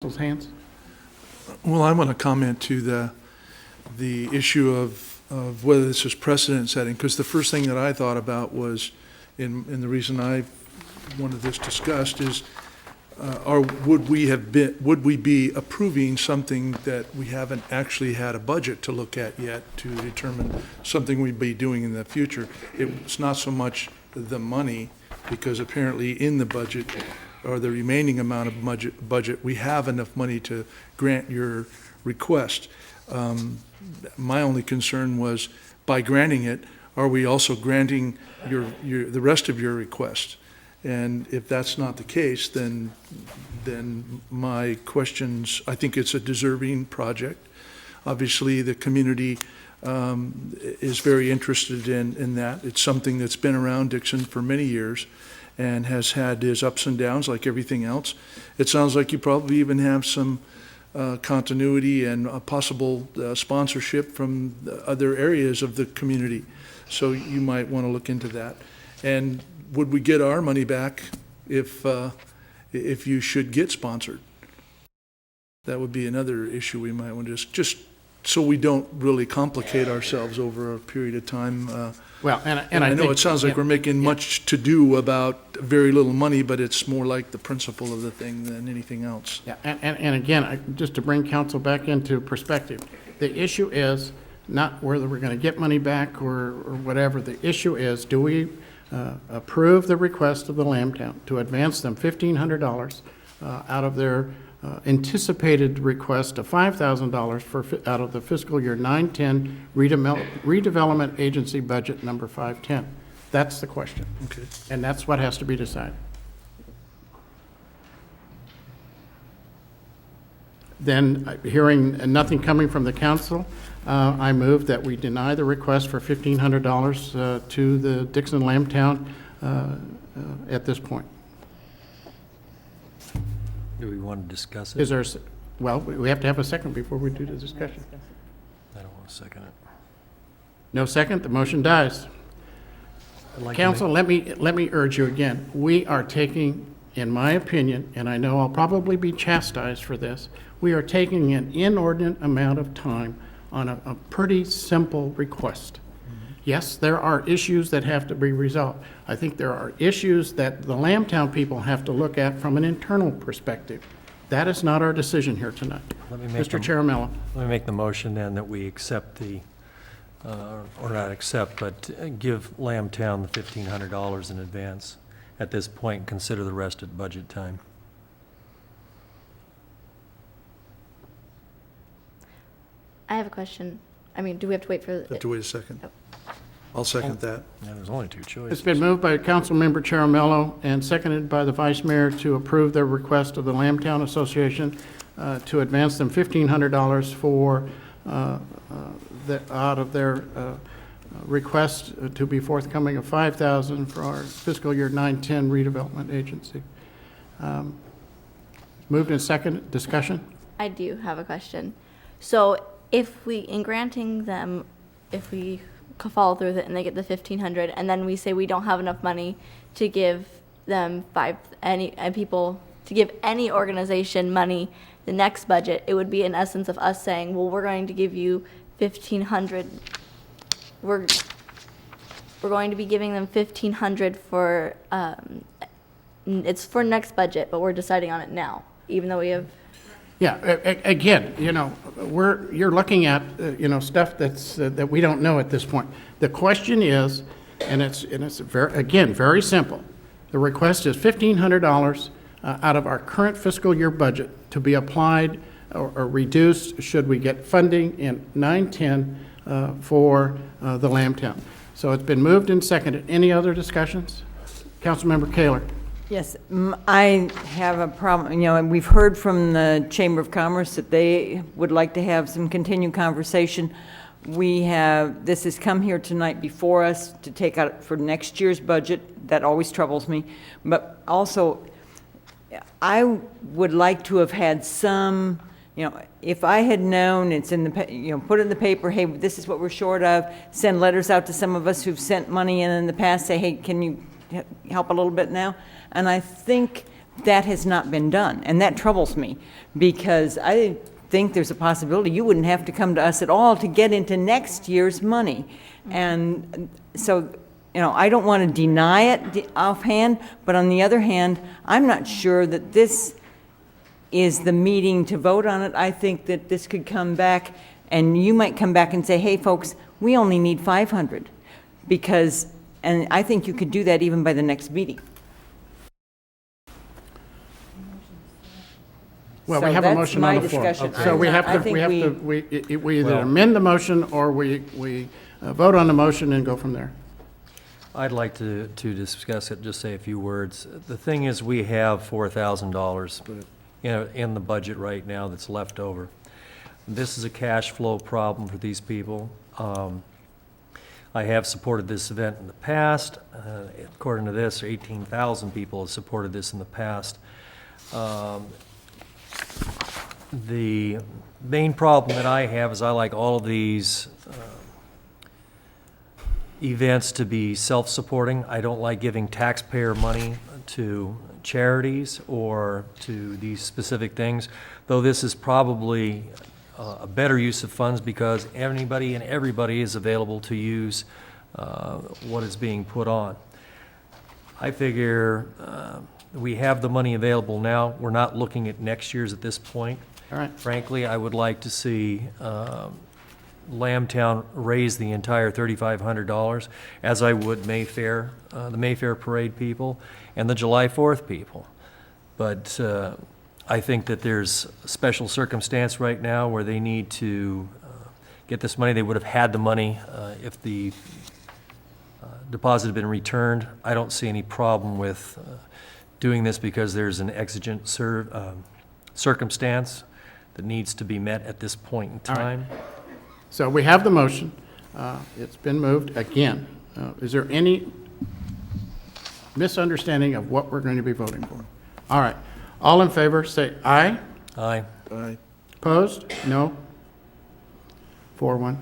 Those hands. Well, I want to comment to the issue of whether this is precedent setting, because the first thing that I thought about was, and the reason I wanted this discussed is, would we be approving something that we haven't actually had a budget to look at yet to determine something we'd be doing in the future? It's not so much the money, because apparently in the budget, or the remaining amount of budget, we have enough money to grant your request. My only concern was, by granting it, are we also granting the rest of your request? And if that's not the case, then my questions, I think it's a deserving project. Obviously, the community is very interested in that. It's something that's been around Dixon for many years and has had its ups and downs like everything else. It sounds like you probably even have some continuity and a possible sponsorship from the other areas of the community. So you might want to look into that. And would we get our money back if you should get sponsored? That would be another issue we might want to just so we don't really complicate ourselves over a period of time. Well, and I know think, it sounds like we're making much to do about very little money, but it's more like the principle of the thing than anything else. Yeah, and again, just to bring council back into perspective, the issue is not whether we're going to get money back or whatever. The issue is, do we approve the request of the Lambtown to advance them $1,500 out of their anticipated request of $5,000 out of the fiscal year 9-10 redevelopment agency budget number 510. That's the question. Okay. And that's what has to be decided. Then, hearing nothing coming from the council, I move that we deny the request for $1,500 to the Dixon Lambtown at this point. Do we want to discuss it? Is there, well, we have to have a second before we do the discussion. I don't want to second it. No second, the motion dies. I'd like to Council, let me urge you again. We are taking, in my opinion, and I know I'll probably be chastised for this, we are taking an inordinate amount of time on a pretty simple request. Yes, there are issues that have to be resolved. I think there are issues that the Lambtown people have to look at from an internal perspective. That is not our decision here tonight. Mr. Charamello. Let me make the motion then that we accept the, or not accept, but give Lambtown the $1,500 in advance at this point and consider the rest at budget time. I have a question. I mean, do we have to wait for... Have to wait a second. Oh. I'll second that. Yeah, there's only two choices. It's been moved by Councilmember Charamello and seconded by the Vice Mayor to approve the request of the Lambtown Association to advance them $1,500 for out of their request to be forthcoming of $5,000 for our fiscal year 9-10 redevelopment agency. Moved and seconded. Discussion? I do have a question. So if we, in granting them, if we follow through with it and they get the $1,500 and then we say we don't have enough money to give them to give any organization money the next budget, it would be in essence of us saying, well, we're going to give you $1,500. We're going to be giving them $1,500 for it's for next budget, but we're deciding on it now, even though we have... Yeah, again, you're looking at, stuff that we don't know at this point. The question is, and it's very simple. The request is $1,500 out of our current fiscal year budget to be applied or reduced should we get funding in 9-10 for the Lambtown. So it's been moved and seconded. Any other discussions? Councilmember Kaler. Yes, I have a problem, and we've heard from the Chamber of Commerce that they would like to have some continued conversation. This has come here tonight before us to take out for next year's budget. That always troubles me. But also, I would like to have had some, if I had known it's in the, put it in the paper, hey, this is what we're short of, send letters out to some of us who've sent money in the past, say, hey, can you help a little bit now? And I think that has not been done, and that troubles me, because I think there's a possibility you wouldn't have to come to us at all to get into next year's money. And so, I don't want to deny it offhand, but on the other hand, I'm not sure that this is the meeting to vote on it. I think that this could come back, and you might come back and say, hey, folks, we only need 500, and I think you could do that even by the next meeting. Well, So we have a that's motion my on the floor. discussion. So we have I to, think we either Well- amend the motion or we vote on the motion and go from there. I'd like to discuss it, just say a few words. The thing is, we have $4,000 in the budget right now that's left over. This is a cash flow problem for these people. I have supported this event in the past. According to this, 18,000 people have supported this in the past. The main problem that I have is I like all of these events to be self-supporting. I don't like giving taxpayer money to charities or to these specific things, though this is probably a better use of funds because anybody and everybody is available to use what is being put on. I figure we have the money available now. We're not looking at next year's at this point. All right. Frankly, I would like to see Lambtown raise the entire $3,500, as I would Mayfair, the Mayfair Parade people, and the July 4th people. But I think that there's a special circumstance right now where they need to get this money. They would have had the money if the deposit had been returned. I don't see any problem with doing this because there's an exigent circumstance that needs to be met at this point in All right. time. So we have the motion. It's been moved again. Is there any misunderstanding of what we're going to be voting for? All right. All in favor, say aye. Aye. Aye. Opposed? No? 4-1.